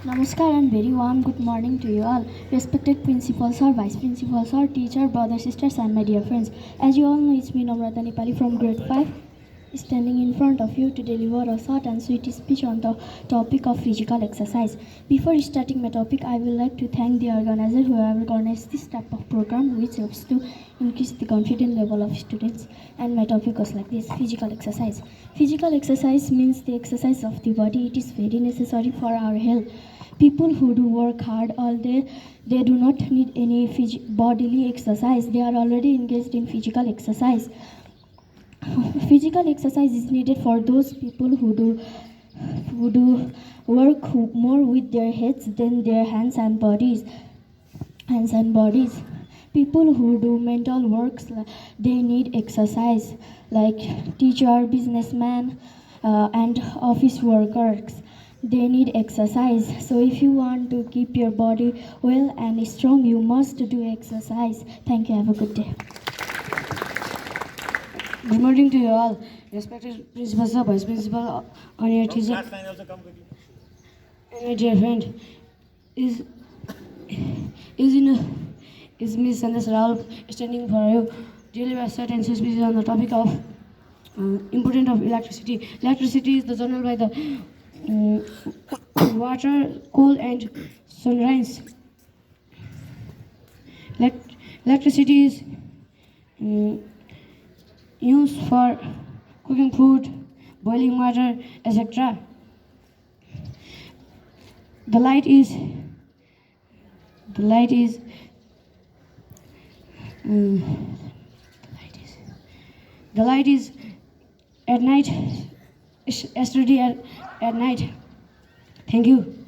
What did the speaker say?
Namaskar and very warm good morning to you all. Respected principals or vice principals or teacher, brothers, sisters and my dear friends. As you all know, it's me Namrata Nepali from grade 5 standing in front of you to deliver a short and sweet speech on the topic of physical exercise. Before starting my topic, I would like to thank the organizer who have organized this type of program which helps to increase the confidence level of students. And my topic goes like this: physical exercise. Physical exercise means the exercise of the body. It is very necessary for our health. People who do work hard all day, they do not need any bodily exercise. They are already engaged in physical exercise. Physical exercise is needed for those people who do work more with their heads than their hands and bodies. People who do mental works, they need exercise, like teacher, businessman, and office workers. They need exercise. So if you want to keep your body well and strong, you must do exercise. Thank you. Have a good day. Good morning to you all, respected principal, sir, vice principal, on your teacher, and my dear friend. Is Miss Sandesh Rao standing for you? Deliver a certain speeches on the topic of importance of electricity. Electricity is the journal by the water, coal, and sunrise. Electricity is used for cooking food, boiling water, etc. The light is the light is the light is at night. Yesterday at night. Thank you.